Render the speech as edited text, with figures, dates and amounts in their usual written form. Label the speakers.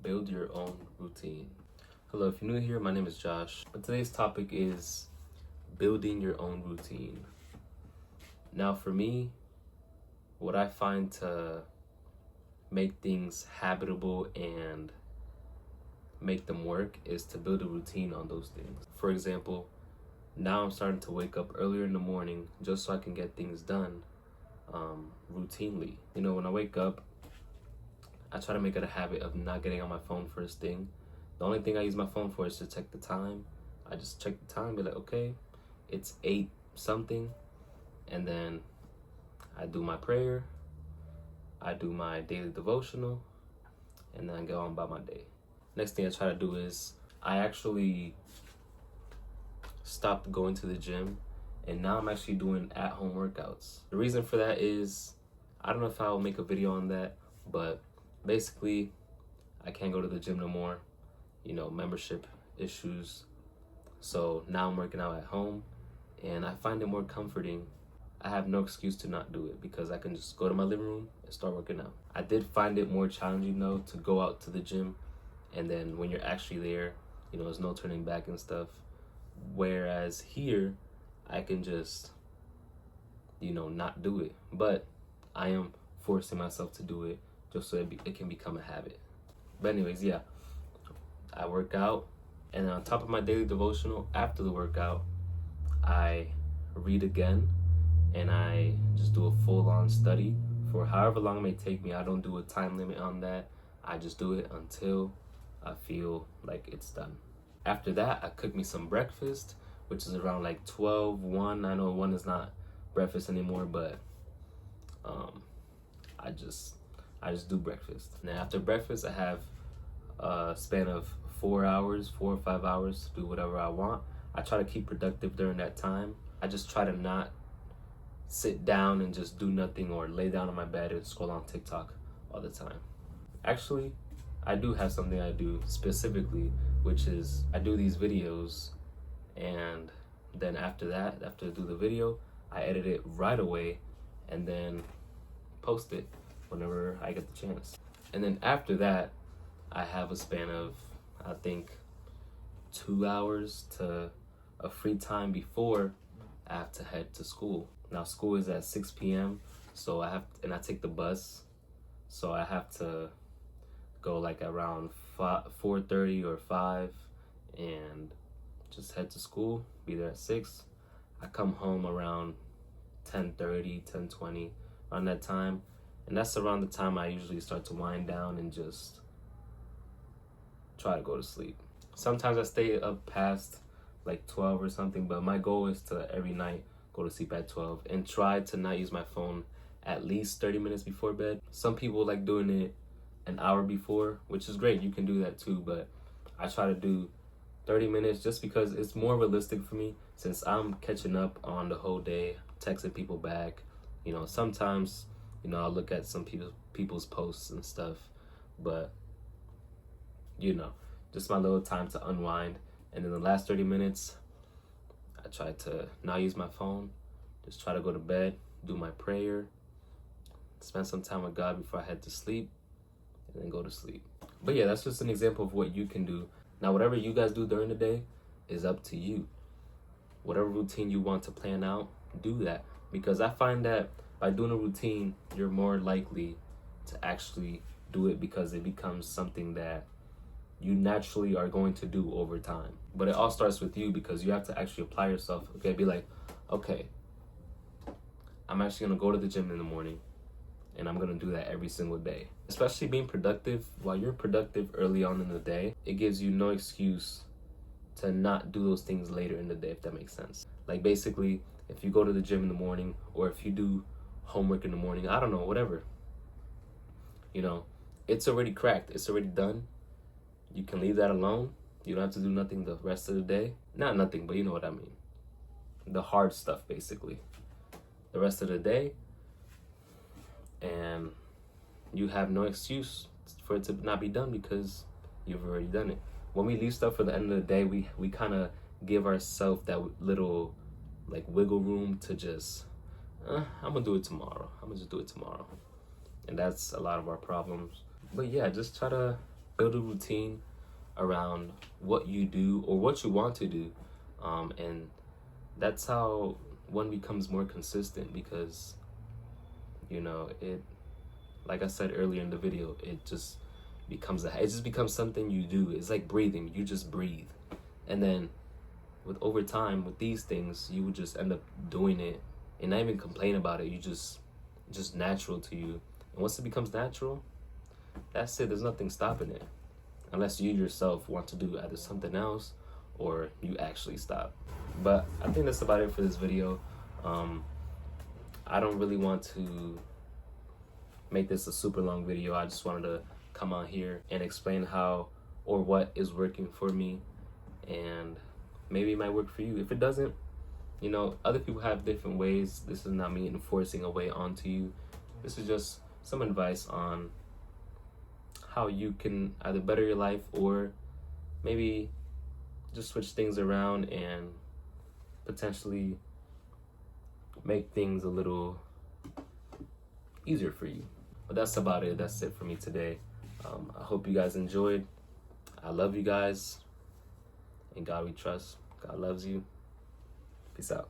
Speaker 1: Build your own routine. Hello, if you're new here, my name is Josh. But today's topic is building your own routine. Now, for me, what I find to make things habitable and make them work is to build a routine on those things. For example, now I'm starting to wake up earlier in the morning just so I can get things done routinely. You know, when I wake up, I try to make it a habit of not getting on my phone first thing. The only thing I use my phone for is to check the time. I just check the time, be like, okay, it's 8 something, and then I do my prayer, I do my daily devotional, and then I go on about my day. Next thing I try to do is I actually stopped going to the gym, and now I'm actually doing at-home workouts. The reason for that is, I don't know if I'll make a video on that, but basically, I can't go to the gym no more, membership issues. So now I'm working out at home, and I find it more comforting. I have no excuse to not do it because I can just go to my living room and start working out. I did find it more challenging though to go out to the gym, and then when you're actually there, there's no turning back and stuff. Whereas here, I can just, not do it. But I am forcing myself to do it just so it can become a habit. But anyways, yeah, I work out, and then on top of my daily devotional, after the workout, I read again, and I just do a full-on study for however long it may take me. I don't do a time limit on that. I just do it until I feel like it's done. After that, I cook me some breakfast, which is around like 12, 1. I know 1 is not breakfast anymore, but I just do breakfast. And then after breakfast, I have a span of 4 hours, 4 or 5 hours to do whatever I want. I try to keep productive during that time. I just try to not sit down and just do nothing or lay down on my bed and scroll on TikTok all the time. Actually, I do have something I do specifically, which is I do these videos, and then after I do the video, I edit it right away and then post it whenever I get the chance. And then after that, I have a span of, I think, 2 hours to a free time before I have to head to school. Now school is at 6 p.m. so I take the bus, so I have to go like around 4:30 or 5 and just head to school, be there at 6. I come home around 10:30, 10:20, around that time. And that's around the time I usually start to wind down and just try to go to sleep. Sometimes I stay up past like 12 or something, but my goal is to every night go to sleep at 12 and try to not use my phone at least 30 minutes before bed. Some people like doing it an hour before, which is great. You can do that too, but I try to do 30 minutes just because it's more realistic for me since I'm catching up on the whole day, texting people back. Sometimes, I'll look at some people's posts and stuff, but, just my little time to unwind. And in the last 30 minutes, I try to not use my phone, just try to go to bed, do my prayer, spend some time with God before I head to sleep, and then go to sleep. But yeah, that's just an example of what you can do. Now, whatever you guys do during the day is up to you. Whatever routine you want to plan out, do that. Because I find that by doing a routine, you're more likely to actually do it because it becomes something that you naturally are going to do over time. But it all starts with you because you have to actually apply yourself. Okay, be like, okay, I'm actually gonna go to the gym in the morning, and I'm gonna do that every single day. Especially being productive, while you're productive early on in the day, it gives you no excuse to not do those things later in the day, if that makes sense. Like basically, if you go to the gym in the morning, or if you do homework in the morning, I don't know, whatever, it's already cracked, it's already done. You can leave that alone. You don't have to do nothing the rest of the day. Not nothing, but you know what I mean. The hard stuff, basically. The rest of the day, and you have no excuse for it to not be done because you've already done it. When we leave stuff for the end of the day, we kind of give ourselves that little like wiggle room to just, I'm gonna do it tomorrow. I'm gonna just do it tomorrow. And that's a lot of our problems. But yeah, just try to build a routine around what you do or what you want to do, and that's how one becomes more consistent, because it, like I said earlier in the video, it just becomes something you do. It's like breathing. You just breathe, and then over time with these things, you would just end up doing it and not even complain about it. You just natural to you, and once it becomes natural, that's it. There's nothing stopping it, unless you yourself want to do either something else or you actually stop. But I think that's about it for this video. I don't really want to make this a super long video. I just wanted to come on here and explain how or what is working for me, and maybe it might work for you. If it doesn't, other people have different ways. This is not me enforcing a way onto you. This is just some advice on how you can either better your life or maybe just switch things around and potentially make things a little easier for you. But that's about it. That's it for me today. I hope you guys enjoyed. I love you guys. In God we trust. God loves you. Peace out.